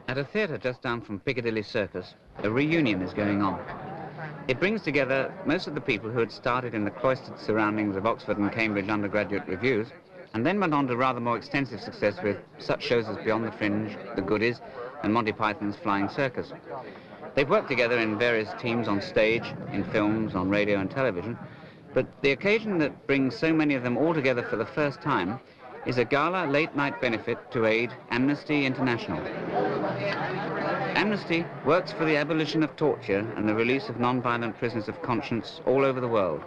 At a theatre just down from Piccadilly Circus, a reunion is going on. It brings together most of the people who had started in the cloistered surroundings of Oxford and Cambridge undergraduate reviews, and then went on to rather more extensive success with such shows as Beyond the Fringe, The Goodies, and Monty Python's Flying Circus. They've worked together in various teams on stage, in films, on radio and television, but the occasion that brings so many of them all together for the first time is a gala late-night benefit to aid Amnesty International. Amnesty works for the abolition of torture and the release of non-violent prisoners of conscience all over the world.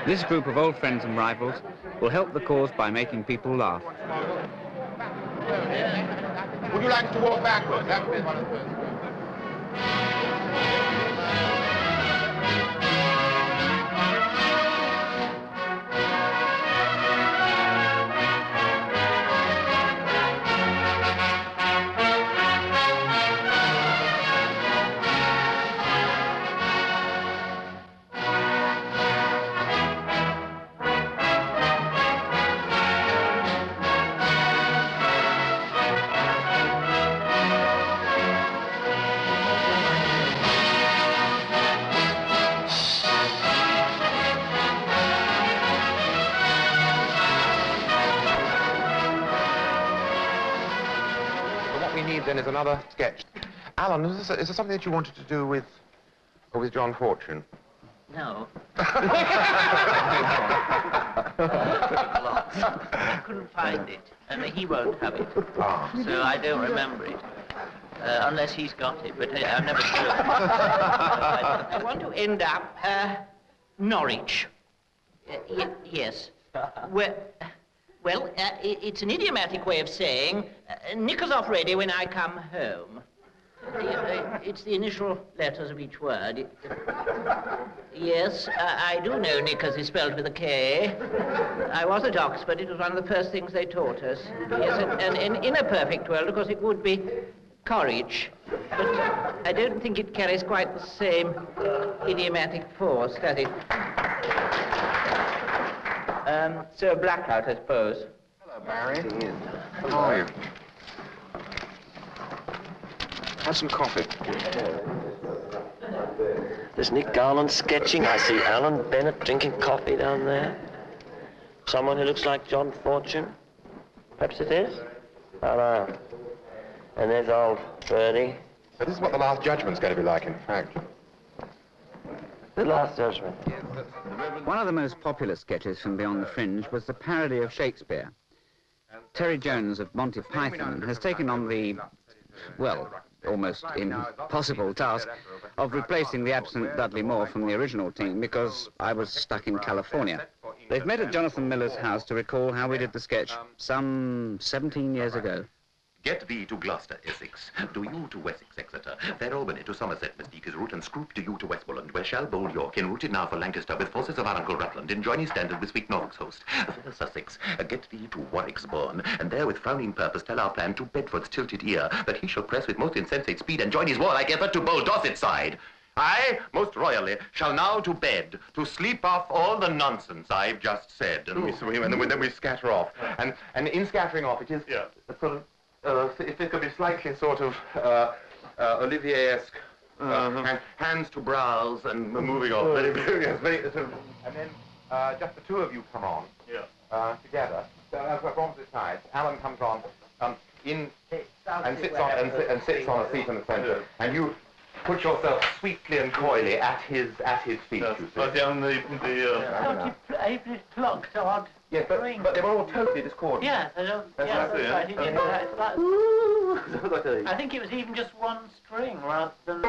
This group of old friends and rivals will help the cause by making people laugh. Would you like to walk backwards? That would be one of the first. Then is another sketch. Alan, is there something that you wanted to do with John Fortune? No. I couldn't find it, and he won't have it. Ah. So I don't remember it. Unless he's got it, but I've never seen it. I want to end up Norwich. Yes. Well, it's an idiomatic way of saying, knickers off ready when I come home. It's the initial letters of each word. Yes, I do know knickers is spelled with a K. I was at Oxford. It was one of the first things they taught us. Yes, and in a perfect world, of course, it would be courage. But I don't think it carries quite the same idiomatic force, does it? So blackout, I suppose. Hello, Barry. How are you? Have some coffee. There's Nick Garland sketching. I see Alan Bennett drinking coffee down there. Someone who looks like John Fortune. Perhaps it is? I don't know. And there's old Bertie. But this is what the Last Judgment's going to be like, in fact. The Last Judgment. One of the most popular sketches from Beyond the Fringe was the parody of Shakespeare. Terry Jones of Monty Python has taken on the, well, almost impossible task of replacing the absent Dudley Moore from the original team because I was stuck in California. They've met at Jonathan Miller's house to recall how we did the sketch some 17 years ago. Get thee to Gloucester, Essex. Do you to Wessex, Exeter. Fair Albany to Somerset, Mystique his route, and Scroop to you to Westmoreland, where shall bold York, enrouted now for Lancaster, with forces of our uncle Rutland, enjoin his standard with sweet Norfolk's host. Fair Sussex, get thee to Warwick's bourne, and there with frowning purpose tell our plan to Bedford's tilted ear, that he shall press with most insensate speed, and join his warlike effort to bold Dorset's side. I, most royally, shall now to bed, to sleep off all the nonsense I've just said. And then we scatter off. And in scattering off, it is a sort of, if it could be slightly sort of Olivier-esque, hands to brows and moving on. Very, sort of, and then just the two of you come on together. So as we're opposite sides, Alan comes on and sits on a seat in the centre, and you put yourself sweetly and coyly at his feet. Yes, you see. but on the It plucked odd. Yes, but they were all totally discordant. Yes, I don't. That's Yeah, right, yeah. right. It's like, I think it was even just one string rather than.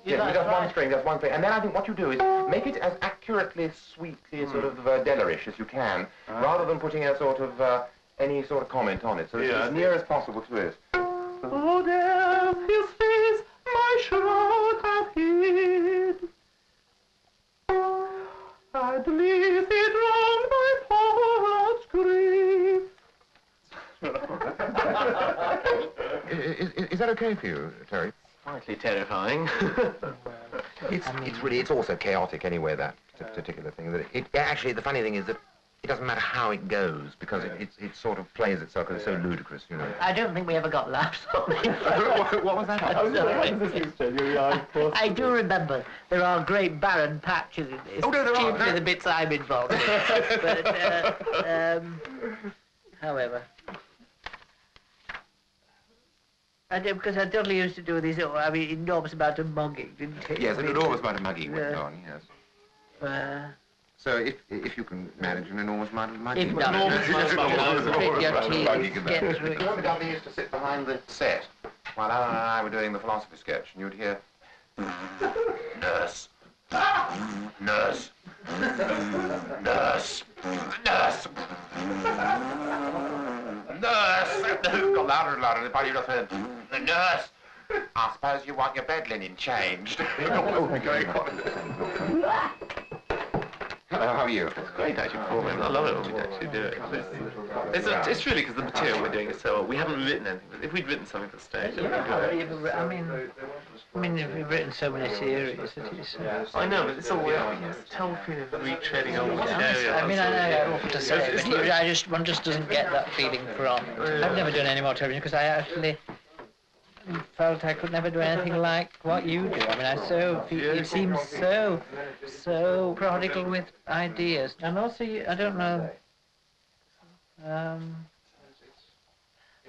Yes, just one string, just one string. And then I think what you do is make it as accurately, sweetly sort of Dellerish as you can, rather than putting a sort of any sort of comment on it. So it's as near as possible to it. Oh, there, his face, my shroud hath hid. I believe it wrong my Paul's grief. Is that okay for you, Terry? Slightly terrifying. It's also chaotic anyway, that particular thing. That actually, the funny thing is that it doesn't matter how it goes, because it sort of plays itself, because it's so ludicrous, you know. I don't think we ever got laughs on it. What was that? I do remember there are great barren patches in this. Oh, no, there are. Chiefly the bits I'm involved in. But, however... because I totally used to do this, enormous amount of mugging, didn't it? Yes, an enormous amount of mugging went on, yes. So if you can manage an enormous amount of mugging... If not, The Governor used to sit behind the set while Alan and I were doing the philosophy sketch, and you'd hear... Nurse. Nurse. Nurse. Nurse. Nurse! Got louder and louder, and finally you just heard, the nurse! I suppose you want your bed linen changed. Hello, how are you? It's great actually performing. I love it when we actually do it. It's really because the material we're doing is so old. We haven't written anything. If we'd written something for the stage, then we'd do it. I mean, we've written so many series that it's... I know, but it's all it's the whole feeling of retreading old material. I mean, I know what to say, but one just doesn't get that feeling from it. I've never done any more television because I actually felt I could never do anything like what you do. I mean, it seems so prodigal with ideas. And also, I don't know,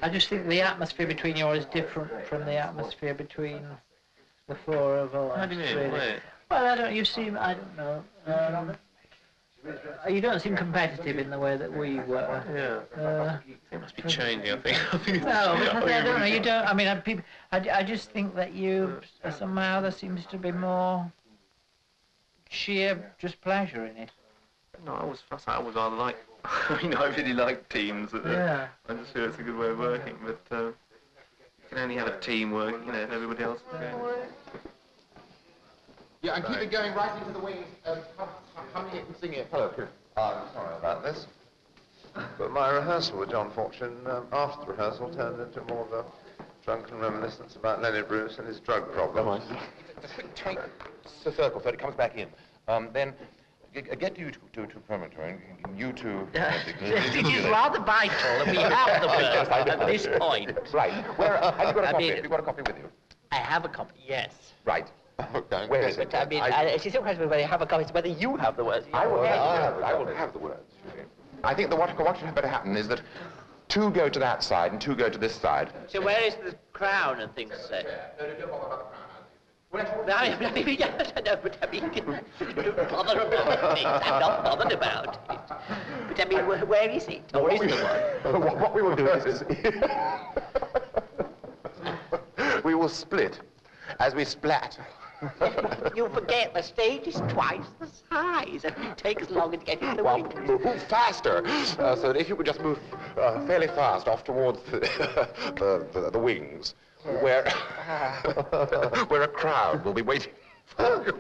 I just think the atmosphere between you is different from the atmosphere between the four of us. How do you mean? Really. Wait. Well, I don't know, you don't seem competitive in the way that we were. Yeah. It must be changing, I think. No, because I don't know, you don't, I mean, I just think that you, somehow there seems to be more sheer just pleasure in it. No, I always rather like, I mean, I really like teams. Yeah. I just feel it's a good way of working, but you can only have a team work, you know, if everybody else is going. Yeah, and keep it going right into the wings. Hum it and sing it. Hello, Chris. I'm sorry about this. But my rehearsal with John Fortune, after the rehearsal, turned into more of a drunken reminiscence about Leonard Bruce and his drug problem. Just take the circle so it comes back in. Then get you to Promontory, and you two... It is rather vital that we have the words at this point. Right. Where, have you got a copy? Have you got a copy with you? I have a copy, yes. Right. Okay. Where is it? But I mean, it is a question of whether you have a copy, it's whether you have the words. I will have the words. I think that what should better happen is that two go to that side and two go to this side. So where is the crown and things set? Don't bother about things. I'm not bothered about it. But I mean, where is it? Or is there one? What we will do is... we will split as we splat. You forget the stage is twice the size. It will take as long as getting the wings. Move faster, so that if you could just move fairly fast off towards the wings, where a crowd will be waiting for you.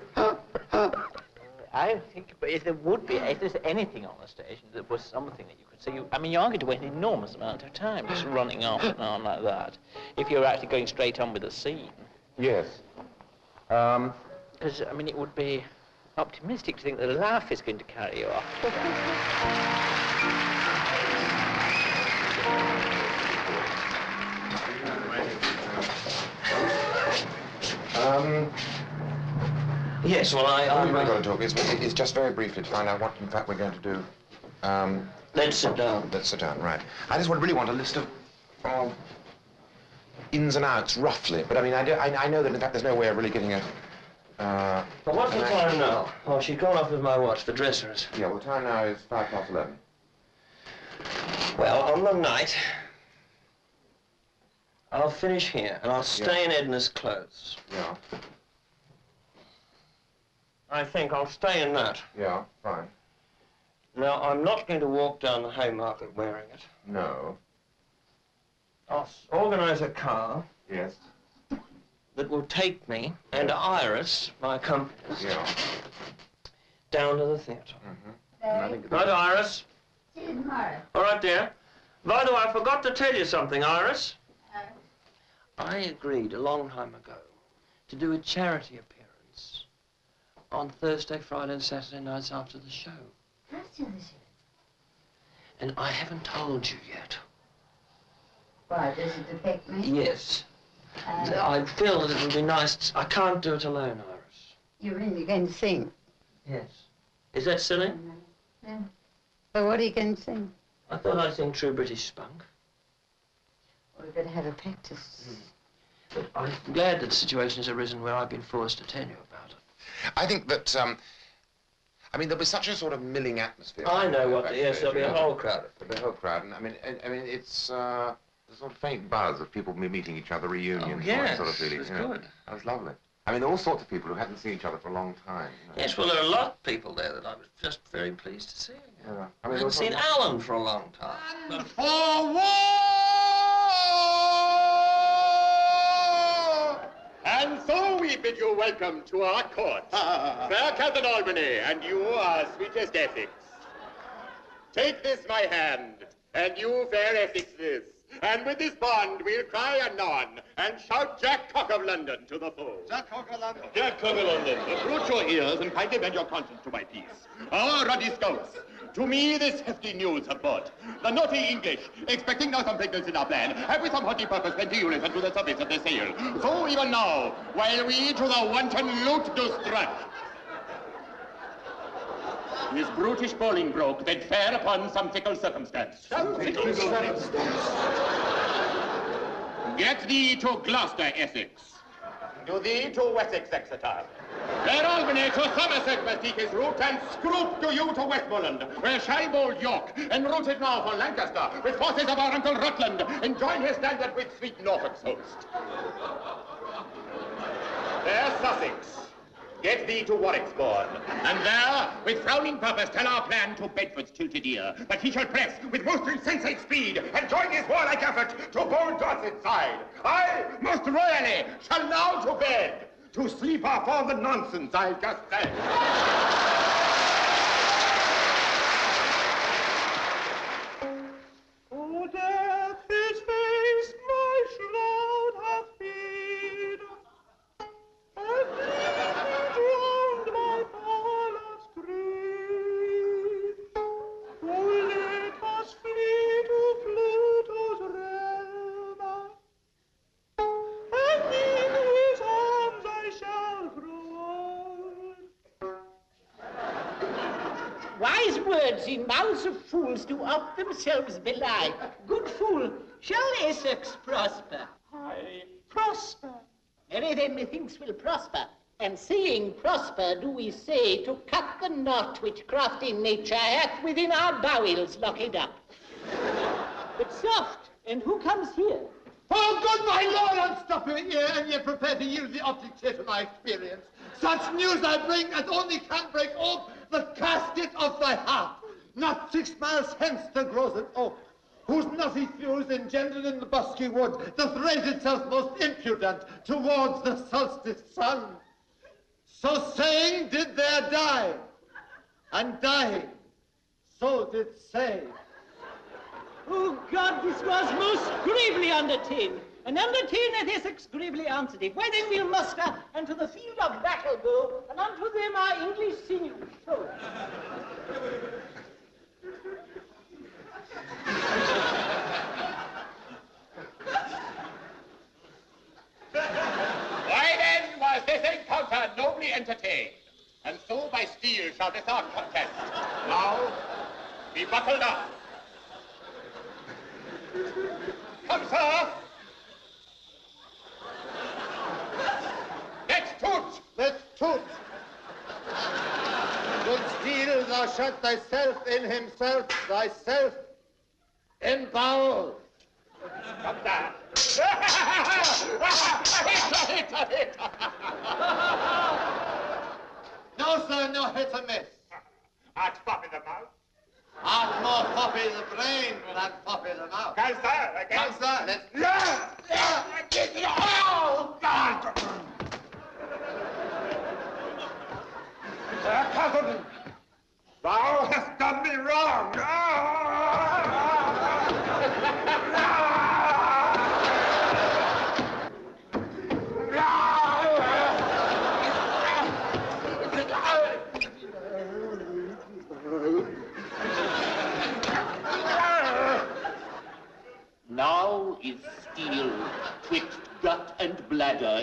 I think if there's anything on the stage that was something that you could see, I mean, you are going to waste an enormous amount of time just running off and on like that, if you're actually going straight on with the scene. Yes. Because, I mean, it would be optimistic to think that a laugh is going to carry you off. Yes, well, I'm going to talk is just very briefly to find out what, in fact, we're going to do. Let's sit down. Let's sit down, right. I just really want a list of ins and outs, roughly. But, I mean, I know that, in fact, there's no way of really getting a... Well, what's the time now? Oh, she's gone off with my watch. The dresser is... Yeah, well, time now is 11:05. Well, on the night, I'll finish here, and I'll stay in Edna's clothes. Yeah. I think I'll stay in that. Yeah, fine. Now, I'm not going to walk down the Haymarket wearing it. No. I'll organize a car. Yes. That will take me and Iris, my accomplice, down to the theatre. Right, Iris? All right, dear. By the way, I forgot to tell you something, Iris. I agreed a long time ago to do a charity appearance on Thursday, Friday, and Saturday nights after the show. And I haven't told you yet. Why, does it affect me? Yes. I feel that it would be nice. I can't do it alone, Iris. You mean you're going to sing? Yes. Is that silly? Yeah. But what are you going to sing? I thought I'd sing True British Spunk. Well, we better have a practice. But I'm glad that the situation has arisen where I've been forced to tell you about it. I think that, I mean, there'll be such a sort of milling atmosphere. I know what, yes, there'll be a whole crowd. There'll be a whole crowd, and I mean, it's a sort of faint buzz of people meeting each other, reunions, yes, sort of feeling. it's good. That was lovely. I mean, all sorts of people who hadn't seen each other for a long time. You know. Yes, well, there are a lot of people there that I was just very pleased to see. Yeah. I haven't seen Alan for a long time. And for war! And so we bid you welcome to our court. Fair Cousin Albany, and you are sweetest Essex. Take this my hand, and you fair Essex this. And with this bond we'll cry anon, and shout Jack Cock of London to the foe. Jack Cock of London. Jack Cock of London. Approach your ears and kindly bend your conscience to my peace. Our ruddy scouts, to me this hefty news have brought. The naughty English, expecting now some pregnancy in our plan, have with some haughty purpose lent to unison to the service of the sail. So even now, while we to the wanton loot do strut, this brutish Bolingbroke that fare upon some fickle circumstance. Some fickle circumstance. Get thee to Gloucester, Essex. Do thee to Wessex, Exeter. Fair Albany to Somerset must take his route, and Scroop to you to Westmoreland, where shall bold York, en routed now for Lancaster, with forces of our Uncle Rutland, and join his standard with sweet Norfolk's host. Fair Sussex. Get thee to Warwicksbourne, and there, with frowning purpose, tell our plan to Bedford's tilted ear. But he shall press with most insensate speed, and join his warlike effort to bold Dorset's side. I, most royally, shall now to bed, to sleep off all the nonsense I've just said. Oh, death, his face my shroud hath hid, and drowned my father's grief. Oh, let us flee to Pluto's realm, and in his arms I shall grow old. Wise words in mouths of fools do of themselves belie. Good fool, shall Essex prosper? I prosper. Marry then methinks will prosper. And saying prosper, do we say to cut the knot which crafty nature hath within our bowels locked up. But soft, and who comes here? Oh, good my lord, unstop your ear, and yet prepare to yield the object here to my experience. Such news I bring as only can break off the casket of thy heart. Not 6 miles hence there grows an oak, whose nutty fuse engendered in the bosky wood doth raise itself most impudent towards the solstice sun. So saying did there die, and dying, so did say. Oh God, this was most gravely undertaken. And undertaken at Essex gravely answered it. Why then we'll muster, and to the field of battle go, and unto them our English sinews show. Why then was this encounter nobly entertained? And so by steel shall this our contest. Now, be buckled up. Come, sir. Let's toot. Let's toot. Good steel, thou shalt thyself in himself, thyself in bowels. Come down. Hit. No, sir, no hit or miss. Art fop in the mouth. Art more poppy the brain than poppy the mouth. Come, sir, again. Come, sir, let's... Oh, God! Cousin, thou hast done me wrong.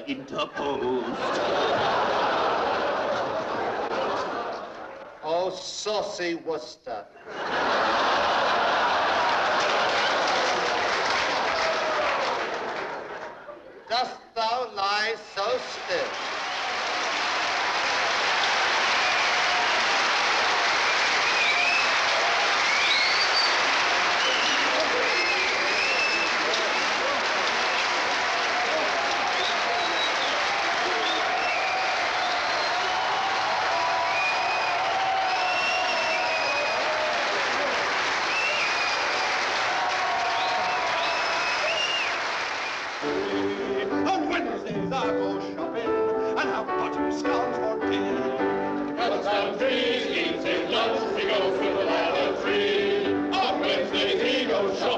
interposed. Oh, saucy Worcester. Dost thou lie so still? On Wednesdays I go shopping and have butter scones for tea. Cuts down trees, eats his lunch, he goes to the ladder tree. On Wednesdays he goes shopping.